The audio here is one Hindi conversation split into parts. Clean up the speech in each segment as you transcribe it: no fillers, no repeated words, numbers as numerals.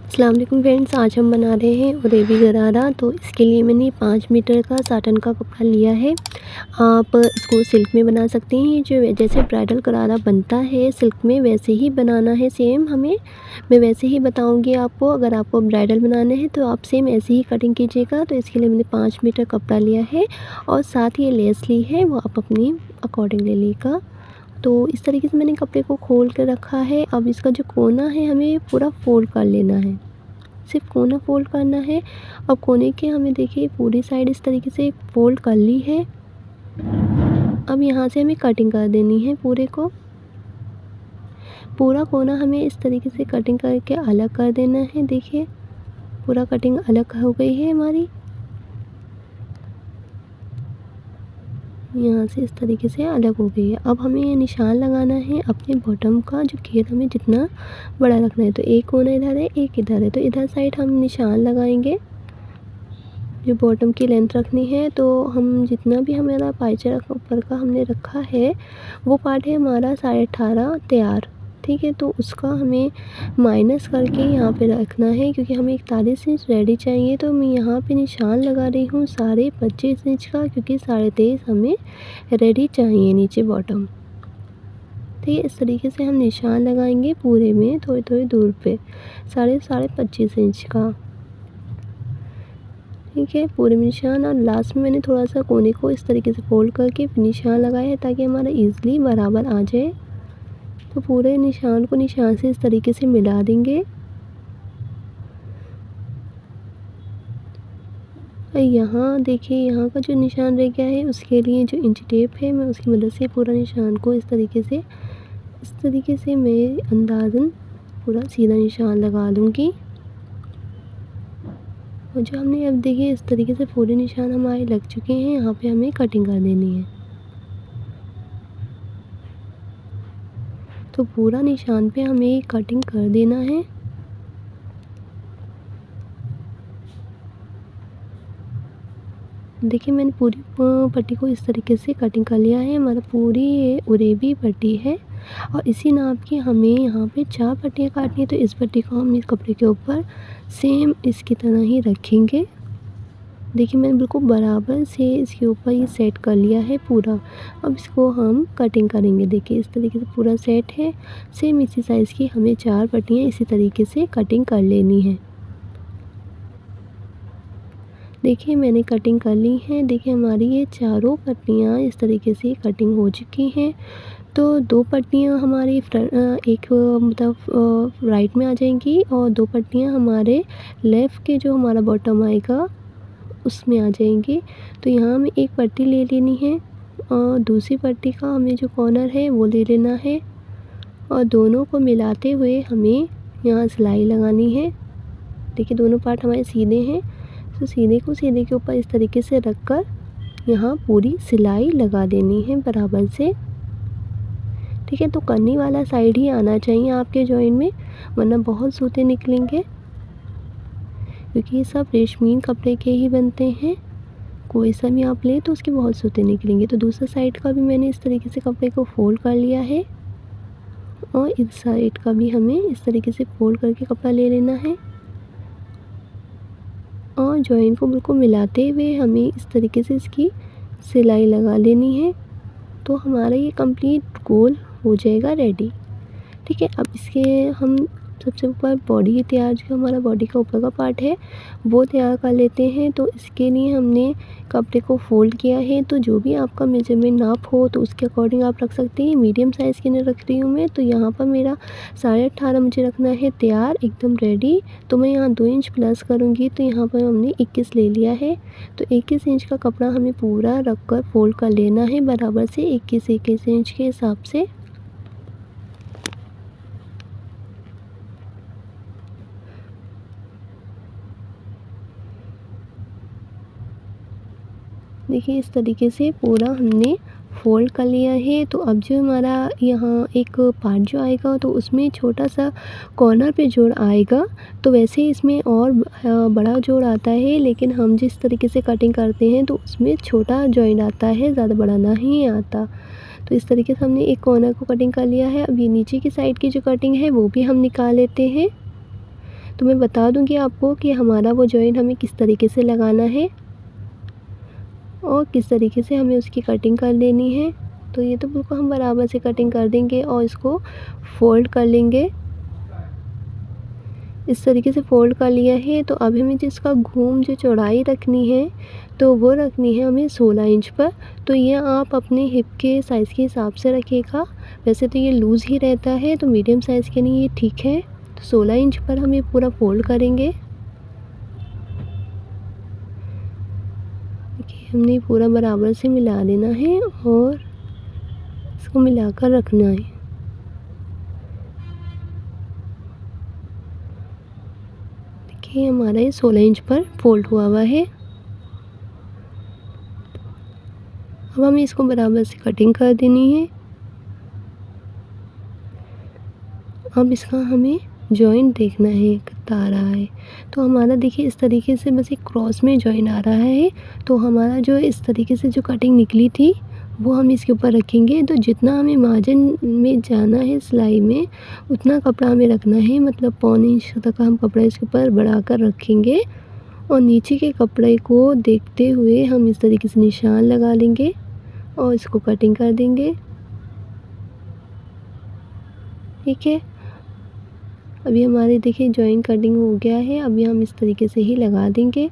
अस्सलाम वालेकुम फ्रेंड्स, आज हम बना रहे हैं उरेबी गरारा। तो इसके लिए मैंने 5 मीटर का साटन का कपड़ा लिया है। आप इसको सिल्क में बना सकते हैं। जो जैसे ब्राइडल गरारा बनता है सिल्क में वैसे ही बनाना है सेम हमें। मैं वैसे ही बताऊंगी आपको। अगर आपको ब्राइडल बनाना है तो आप सेम ऐसे ही कटिंग कीजिएगा। तो इसके लिए मैंने 5 मीटर कपड़ा लिया है और साथ ही लेस ली है, वो आप अपनी अकॉर्डिंग ले लीजिएगा। तो इस तरीके से मैंने कपड़े को खोल कर रखा है। अब इसका जो कोना है हमें पूरा फोल्ड कर लेना है, सिर्फ कोना फोल्ड करना है। और कोने के हमें देखिए पूरी साइड इस तरीके से फोल्ड कर ली है। अब यहाँ से हमें कटिंग कर देनी है पूरे को। पूरा कोना हमें इस तरीके से कटिंग करके अलग कर देना है। देखिए पूरा कटिंग अलग हो गई है हमारी। यहाँ से इस तरीके से अलग हो गई है। अब हमें ये निशान लगाना है अपने बॉटम का, जो घेर हमें जितना बड़ा रखना है। तो एक कोना इधर है, एक इधर है, तो इधर साइड हम निशान लगाएंगे। जो बॉटम की लेंथ रखनी है, तो हम जितना भी हमारा पाइचा ऊपर का हमने रखा है वो पार्ट है हमारा 18.5 तैयार, ठीक है। तो उसका हमें माइनस करके यहाँ पे रखना है, क्योंकि हमें 41 इंच रेडी चाहिए। तो मैं यहाँ पे निशान लगा रही हूँ 25.5 इंच का, क्योंकि 23.5 हमें रेडी चाहिए नीचे बॉटम। ठीक है, इस तरीके से हम निशान लगाएंगे पूरे में थोड़ी थोड़ी दूर पे 25.5 इंच का, ठीक है, पूरे में निशान। और लास्ट में मैंने थोड़ा सा कोने को इस तरीके से फोल्ड करके निशान लगाया है, ताकि हमारा ईज़िली बराबर आ जाए। तो पूरे निशान को निशान से इस तरीके से मिला देंगे। यहाँ देखिए, यहाँ का जो निशान रह गया है उसके लिए जो इंच टेप है मैं उसकी मदद से पूरा निशान को इस तरीके से मैं अंदाज़न पूरा सीधा निशान लगा दूँगी। और जो हमने अब देखिए इस तरीके से पूरे निशान हमारे लग चुके हैं। यहाँ पे हमें कटिंग कर देनी है। तो पूरा निशान पे हमें कटिंग कर देना है। देखिए मैंने पूरी पट्टी को इस तरीके से कटिंग कर लिया है। हमारा पूरी ये उरेबी पट्टी है और इसी नाप की हमें यहाँ पे 4 पट्टियाँ काटनी है। तो इस पट्टी को हम इस कपड़े के ऊपर सेम इसकी तरह ही रखेंगे। देखिए मैंने बिल्कुल बराबर से इसके ऊपर ये सेट कर लिया है पूरा। अब इसको हम कटिंग करेंगे। देखिए इस तरीके से पूरा सेट है। सेम इसी साइज़ की हमें 4 पट्टियाँ इसी तरीके से कटिंग कर लेनी है। देखिए मैंने कटिंग कर ली है। देखिए हमारी ये चारों पट्टियाँ इस तरीके से कटिंग हो चुकी हैं। तो 2 पट्टियाँ हमारी एक मतलब राइट में आ जाएंगी और 2 पट्टियाँ हमारे लेफ़्ट के जो हमारा बॉटम आएगा उसमें आ जाएंगी। तो यहाँ हमें एक पट्टी ले लेनी है और दूसरी पट्टी का हमें जो कॉर्नर है वो ले लेना है और दोनों को मिलाते हुए हमें यहाँ सिलाई लगानी है। देखिए दोनों पार्ट हमारे सीधे हैं, तो सीधे को सीधे के ऊपर इस तरीके से रख कर यहाँ पूरी सिलाई लगा देनी है बराबर से, ठीक है। तो कन्नी वाला साइड ही आना चाहिए आपके जॉइंट में, वरना बहुत सूते निकलेंगे, क्योंकि ये सब रेशमीन कपड़े के ही बनते हैं। कोई सा भी आप लें तो उसके बहुत सूते निकलेंगे। तो दूसरा साइड का भी मैंने इस तरीके से कपड़े को फोल्ड कर लिया है और इस साइड का भी हमें इस तरीके से फोल्ड करके कपड़ा ले लेना है और जॉइंट को बिल्कुल मिलाते हुए हमें इस तरीके से इसकी सिलाई लगा लेनी है। तो हमारा ये कंप्लीट गोल हो जाएगा रेडी, ठीक है। अब इसके हम सबसे ऊपर बॉडी तैयार, जो हमारा बॉडी का ऊपर का पार्ट है वो तैयार कर लेते हैं। तो इसके लिए हमने कपड़े को फोल्ड किया है। तो जो भी आपका मेजरमेंट नाप हो तो उसके अकॉर्डिंग आप रख सकते हैं। मीडियम साइज़ की नहीं रख रही हूँ मैं, तो यहाँ पर मेरा 18.5 मुझे रखना है तैयार एकदम रेडी। तो मैं यहाँ 2 इंच प्लस करूँगी, तो यहाँ पर हमने 21 ले लिया है। तो 21 इंच का कपड़ा हमें पूरा रख कर फोल्ड कर लेना है बराबर से 21 इंच के हिसाब से। देखिए इस तरीके से पूरा हमने फोल्ड कर लिया है। तो अब जो हमारा यहाँ एक पार्ट जो आएगा तो उसमें छोटा सा कॉर्नर पे जोड़ आएगा। तो वैसे इसमें और बड़ा जोड़ आता है, लेकिन हम जिस तरीके से कटिंग करते हैं तो उसमें छोटा जॉइंट आता है, ज़्यादा बड़ा नहीं आता। तो इस तरीके से हमने एक कॉर्नर को कटिंग कर लिया है। अब ये नीचे की साइड की जो कटिंग है वो भी हम निकाल लेते हैं। तो मैं बता दूँगी आपको कि हमारा वो जॉइंट हमें किस तरीके से लगाना है और किस तरीके से हमें उसकी कटिंग कर लेनी है। तो ये तो बिल्कुल हम बराबर से कटिंग कर देंगे और इसको फ़ोल्ड कर लेंगे। इस तरीके से फ़ोल्ड कर लिया है। तो अब हमें जिसका घूम जो चौड़ाई रखनी है तो वो रखनी है हमें 16 इंच पर। तो ये आप अपने हिप के साइज़ के हिसाब से रखिएगा। वैसे तो ये लूज़ ही रहता है तो मीडियम साइज़ के लिए ये ठीक है। तो 16 इंच पर हम ये पूरा फ़ोल्ड करेंगे। देखिए हमने पूरा बराबर से मिला देना है और इसको मिलाकर रखना है। देखिए हमारा ये 16 इंच पर फ़ोल्ड हुआ है। अब हमें इसको बराबर से कटिंग कर देनी है। अब इसका हमें जॉइंट देखना है कितना आ रहा है। तो हमारा देखिए इस तरीके से बस एक क्रॉस में जॉइंट आ रहा है। तो हमारा जो इस तरीके से जो कटिंग निकली थी वो हम इसके ऊपर रखेंगे। तो जितना हमें मार्जिन में जाना है सिलाई में उतना कपड़ा हमें रखना है, मतलब पौने इंच तक हम कपड़ा इसके ऊपर बढ़ाकर रखेंगे और नीचे के कपड़े को देखते हुए हम इस तरीके से निशान लगा लेंगे और इसको कटिंग कर देंगे। ठीक है। अभी हमारे देखिए जॉइंट कटिंग हो गया है। अभी हम इस तरीके से ही लगा देंगे।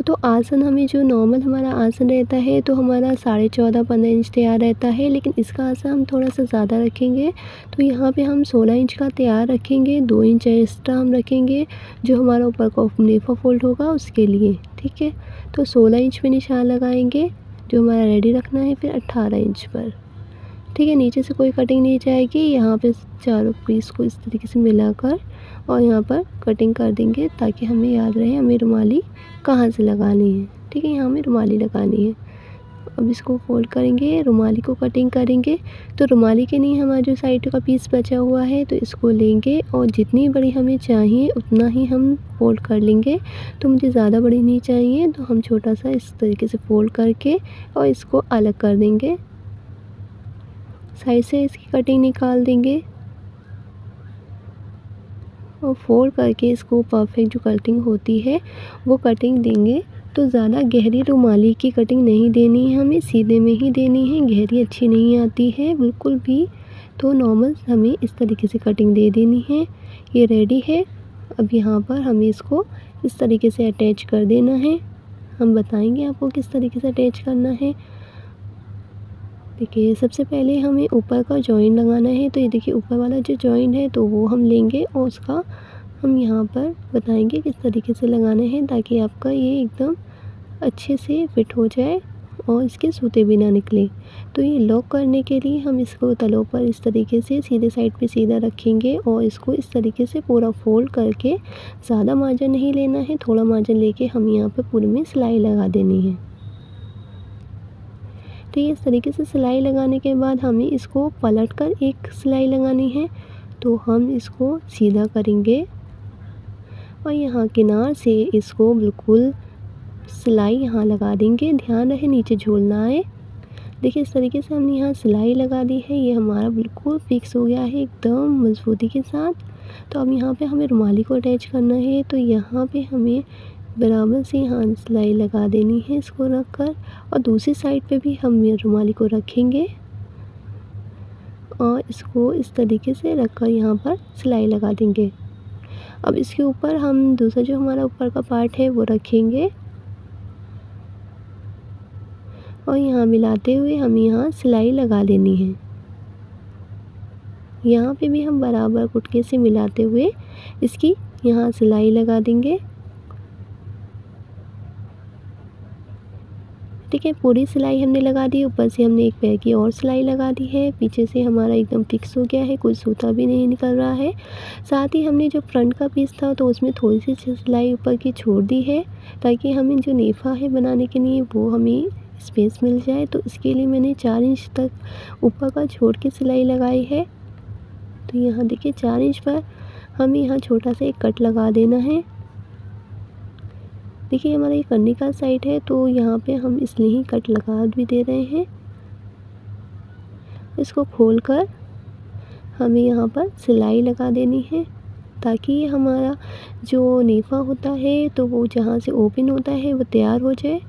तो आसन हमें जो नॉर्मल हमारा आसन रहता है तो हमारा 14.5-15 इंच तैयार रहता है, लेकिन इसका आसन हम थोड़ा सा ज़्यादा रखेंगे। तो यहाँ पे हम 16 इंच का तैयार रखेंगे, 2 इंच एक्स्ट्रा हम रखेंगे जो हमारा ऊपर का नेफा फोल्ड होगा उसके लिए। ठीक है। तो 16 इंच पे निशान लगाएंगे जो हमारा रेडी रखना है, फिर 18 इंच पर। ठीक है। नीचे से कोई कटिंग नहीं जाएगी। यहाँ पे चारों पीस को इस तरीके से मिलाकर और यहाँ पर कटिंग कर देंगे ताकि हमें याद रहे हमें रुमाली कहाँ से लगानी है। ठीक है। यहाँ हमें रुमाली लगानी है। अब इसको फोल्ड करेंगे, रुमाली को कटिंग करेंगे। तो रुमाली के लिए हमारा जो साइड का पीस बचा हुआ है तो इसको लेंगे और जितनी बड़ी हमें चाहिए उतना ही हम फोल्ड कर लेंगे। तो मुझे ज़्यादा बड़ी नहीं चाहिए तो हम छोटा सा इस तरीके से फोल्ड करके और इसको अलग कर देंगे। साइड से इसकी कटिंग निकाल देंगे और फोल्ड करके इसको परफेक्ट जो कटिंग होती है वो कटिंग देंगे। तो ज़्यादा गहरी रुमाली की कटिंग नहीं देनी है हमें, सीधे में ही देनी है। गहरी अच्छी नहीं आती है बिल्कुल भी। तो नॉर्मल हमें इस तरीके से कटिंग दे देनी है। ये रेडी है। अब यहाँ पर हमें इसको इस तरीके से अटैच कर देना है। हम बताएंगे आपको किस तरीके से अटैच करना है। देखिए सबसे पहले हमें ऊपर का जॉइंट लगाना है। तो ये देखिए ऊपर वाला जो जॉइंट है तो वो हम लेंगे और उसका हम यहाँ पर बताएंगे किस तरीके से लगाना है ताकि आपका ये एकदम अच्छे से फिट हो जाए और इसके सूते भी ना निकले। तो ये लॉक करने के लिए हम इसको तलों पर इस तरीके से सीधे साइड पे सीधा रखेंगे और इसको इस तरीके से पूरा फोल्ड करके, ज़्यादा मार्जिन नहीं लेना है, थोड़ा मार्जिन लेके हम यहाँ पे पूरे में सिलाई लगा देनी है। तो इस तरीके से सिलाई लगाने के बाद हमें इसको पलटकर एक सिलाई लगानी है। तो हम इसको सीधा करेंगे और यहाँ किनार से इसको बिल्कुल सिलाई यहाँ लगा देंगे। ध्यान रहे नीचे झूल ना आए। देखिए इस तरीके से हमने यहाँ सिलाई लगा दी है। ये हमारा बिल्कुल फिक्स हो गया है एकदम मजबूती के साथ। तो अब यहाँ पे हमें रुमाली को अटैच करना है। तो यहाँ पे हमें बराबर से यहाँ सिलाई लगा देनी है इसको रख कर, और दूसरी साइड पे भी हम रुमाली को रखेंगे और इसको इस तरीके से रखकर यहाँ पर सिलाई लगा देंगे। अब इसके ऊपर हम दूसरा जो हमारा ऊपर का पार्ट है वो रखेंगे और यहाँ मिलाते हुए हम यहाँ सिलाई लगा देनी है। यहाँ पे भी हम बराबर कुटके से मिलाते हुए इसकी यहाँ सिलाई लगा देंगे। ठीक है। पूरी सिलाई हमने लगा दी। ऊपर से हमने एक पैर की और सिलाई लगा दी है। पीछे से हमारा एकदम फिक्स हो गया है, कोई सूता भी नहीं निकल रहा है। साथ ही हमने जो फ्रंट का पीस था तो उसमें थोड़ी सी सिलाई ऊपर की छोड़ दी है ताकि हमें जो नेफा है बनाने के लिए वो हमें स्पेस मिल जाए। तो इसके लिए मैंने 4 इंच तक ऊपर का छोड़ के सिलाई लगाई है। तो यहाँ देखिए 4 इंच पर हमें यहाँ छोटा सा एक कट लगा देना है। देखिए हमारा ये करने का साइड है तो यहाँ पे हम इसलिए ही कट लगा भी दे रहे हैं। इसको खोलकर हमें यहाँ पर सिलाई लगा देनी है। ताकि ये हमारा जो नेफ़ा होता है तो वो जहाँ से ओपन होता है वो तैयार हो जाए।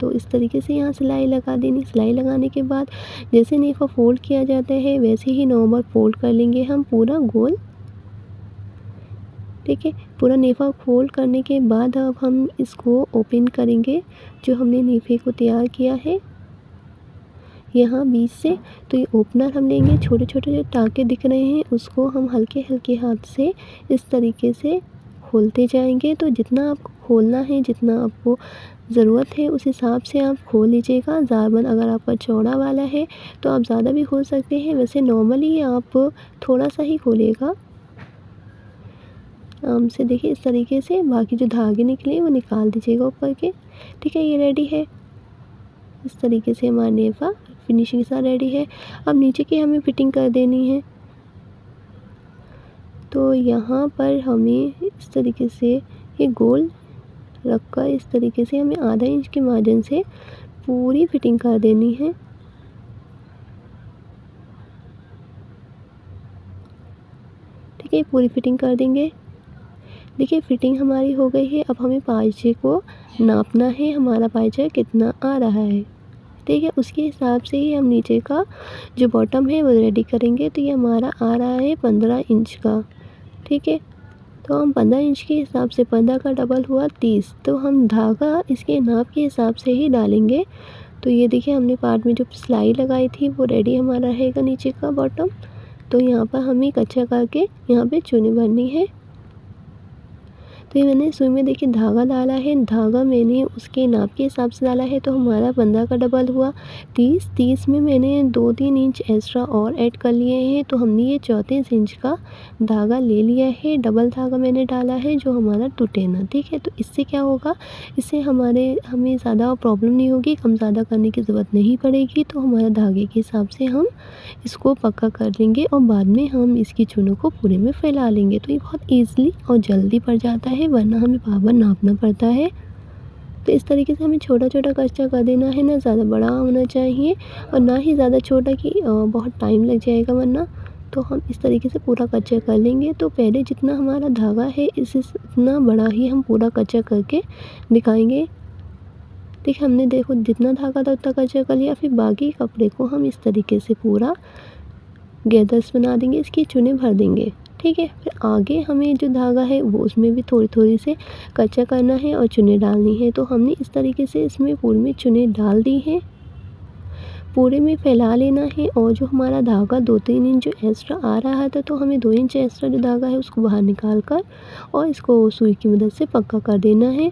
तो इस तरीके से यहाँ सिलाई लगा देनी। सिलाई लगाने के बाद जैसे नेफ़ा फ़ोल्ड किया जाता है वैसे ही नॉर्मल फ़ोल्ड कर लेंगे हम पूरा गोल। ठीक है, पूरा नेफ़ा फ़ोल्ड करने के बाद अब हम इसको ओपन करेंगे, जो हमने नेफ़े को तैयार किया है यहाँ बीच से। तो ये ओपनर हम लेंगे, छोटे-छोटे जो टाँके दिख रहे हैं उसको हम हल्के-हल्के हाथ से इस तरीके से खोलते जाएँगे। तो जितना आपको खोलना है, जितना आपको ज़रूरत है उस हिसाब से आप खोल लीजिएगा। ज़्यादा अगर आपका चौड़ा वाला है तो आप ज़्यादा भी खोल सकते हैं, वैसे नॉर्मली आप थोड़ा-सा ही खोलिएगा। आराम से देखिए इस तरीके से, बाकी जो धागे निकले वो निकाल दीजिएगा ऊपर के। ठीक है, ये रेडी है। इस तरीके से हमारा नेफ़ा फिनिशिंग के साथ रेडी है। अब नीचे की हमें फिटिंग कर देनी है। तो यहाँ पर हमें इस तरीके से ये गोल रखकर इस तरीके से हमें आधा इंच के मार्जिन से पूरी फिटिंग कर देनी है। ठीक है, पूरी फिटिंग कर देंगे। देखिए फिटिंग हमारी हो गई है। अब हमें पाइचे को नापना है, हमारा पाइचा कितना आ रहा है। ठीक है, उसके हिसाब से ही हम नीचे का जो बॉटम है वो रेडी करेंगे। तो ये हमारा आ रहा है 15 इंच का। ठीक है, तो हम 15 इंच के हिसाब से 15 का डबल हुआ 30। तो हम धागा इसके नाप के हिसाब से ही डालेंगे। तो ये देखिए हमने पार्ट में जो सिलाई लगाई थी वो रेडी हमारा रहेगा नीचे का बॉटम। तो यहाँ पर हमें कच्चा करके यहाँ पे चुनी भरनी है। तो ये मैंने सुई में देखिए धागा डाला है, धागा मैंने उसके नाप के हिसाब से डाला है। तो हमारा 15 का डबल हुआ 30। 30 में मैंने 2-3 इंच एक्स्ट्रा और ऐड कर लिए हैं। तो हमने ये 34 इंच का धागा ले लिया है। डबल धागा मैंने डाला है जो हमारा टूटे ना। ठीक है, तो इससे क्या होगा, इससे हमें ज़्यादा प्रॉब्लम नहीं होगी, कम ज़्यादा करने की ज़रूरत नहीं पड़ेगी। तो हमारा धागे के हिसाब से हम इसको पक्का कर लेंगे और बाद में हम इसकी चुनों को पूरे में फैला लेंगे। तो ये बहुत ईज़िली और जल्दी पड़ जाता है, वरना हमें बार-बार नापना पड़ता है। तो इस तरीके से हमें छोटा-छोटा कच्चा कर देना है, ना ज़्यादा बड़ा होना चाहिए और ना ही ज़्यादा छोटा कि बहुत टाइम लग जाएगा वरना। तो हम इस तरीके से पूरा कच्चा कर लेंगे। तो पहले जितना हमारा धागा है इससे इतना बड़ा ही हम पूरा कच्चा करके दिखाएँगे। देखिए हमने देखो जितना धागा था उतना कच्चा कर लिया। फिर बाकी कपड़े को हम इस तरीके से पूरा गैदर्स बना देंगे, इसकी चुनें भर देंगे। ठीक है, फिर आगे हमें जो धागा है वो उसमें भी थोड़ी-थोड़ी से कच्चा करना है और चुनें डालनी है। तो हमने इस तरीके से इसमें पूरे में चुनें डाल दी हैं। पूरे में फैला लेना है और जो हमारा धागा 2-3 इंच जो एक्स्ट्रा आ रहा था तो हमें 2 इंच एक्स्ट्रा जो धागा है उसको बाहर निकाल कर और इसको सुई की मदद से पक्का कर देना है।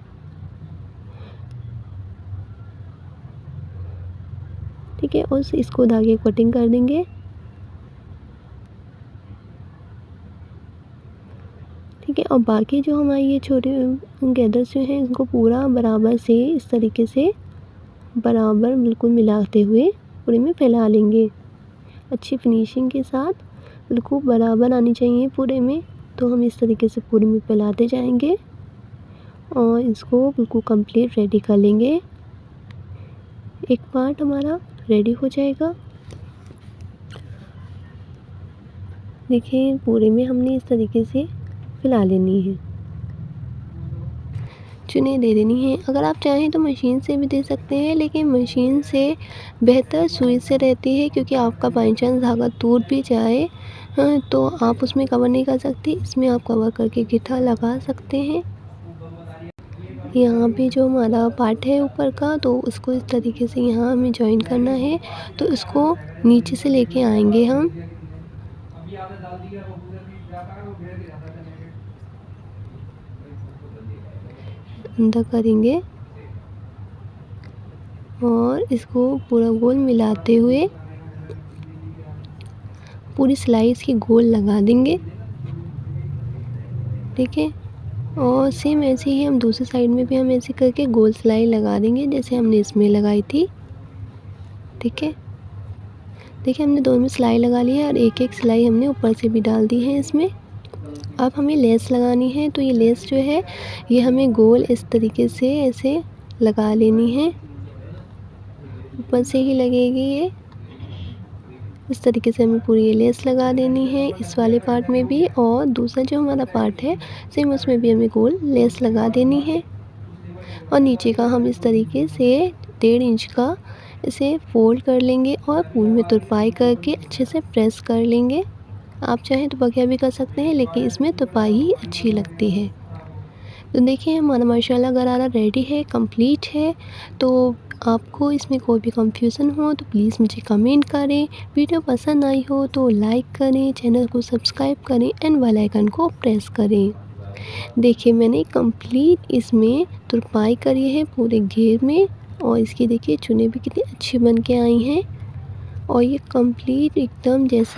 ठीक है, और इसको धागे को कटिंग कर देंगे। ठीक है, और बाकी जो हमारे ये छोटे गैदर्स जो हैं इनको पूरा बराबर से इस तरीके से बराबर बिल्कुल मिलाते हुए पूरे में फैला लेंगे। अच्छी फिनिशिंग के साथ बिल्कुल बराबर आनी चाहिए पूरे में। तो हम इस तरीके से पूरे में फैलाते जाएंगे और इसको बिल्कुल कंप्लीट रेडी कर लेंगे। एक पार्ट हमारा रेडी हो जाएगा। देखिए पूरे में हमने इस तरीके से फैला लेनी है, चुनें दे देनी है। अगर आप चाहें तो मशीन से भी दे सकते हैं, लेकिन मशीन से बेहतर सुई से रहती है क्योंकि आपका बाई चांस धागा टूट भी जाए तो आप उसमें कवर नहीं कर सकते। इसमें आप कवर करके गीठा लगा सकते हैं। यहाँ पे जो हमारा पार्ट है ऊपर का तो उसको इस तरीके से यहाँ हमें जॉइन करना है। तो इसको नीचे से लेके आएंगे हम, अंदर करेंगे और इसको पूरा गोल मिलाते हुए पूरी सिलाई इसकी गोल लगा देंगे। ठीक है, और सेम ऐसे ही हम दूसरी साइड में भी हम ऐसे करके गोल सिलाई लगा देंगे जैसे हमने इसमें लगाई थी। ठीक है, देखिए हमने दोनों में सिलाई लगा ली है और एक-एक सिलाई हमने ऊपर से भी डाल दी है इसमें। अब हमें लेस लगानी है। तो ये लेस जो है ये हमें गोल इस तरीके से ऐसे लगा लेनी है, ऊपर से ही लगेगी ये। इस तरीके से हमें पूरी ये लेस लगा देनी है इस वाले पार्ट में भी, और दूसरा जो हमारा पार्ट है सेम उसमें भी हमें गोल लेस लगा देनी है। और नीचे का हम इस तरीके से 1.5 इंच का इसे फोल्ड कर लेंगे और पूरी में तुरपाई करके अच्छे से प्रेस कर लेंगे। आप चाहें तो बगैर भी कर सकते हैं, लेकिन इसमें तुरपाई ही अच्छी लगती है। तो देखिए हमारा माशाल्लाह गरारा रेडी है, कंप्लीट है। तो आपको इसमें कोई भी कंफ्यूजन हो तो प्लीज़ मुझे कमेंट करें। वीडियो पसंद आई हो तो लाइक करें, चैनल को सब्सक्राइब करें एंड बेल आइकन को प्रेस करें। देखिए मैंने कंप्लीट इसमें तुरपाई करी है पूरे घेर में, और इसकी देखिए चुन्नी भी कितनी अच्छी बन के आई हैं, और ये कंप्लीट एकदम जैसा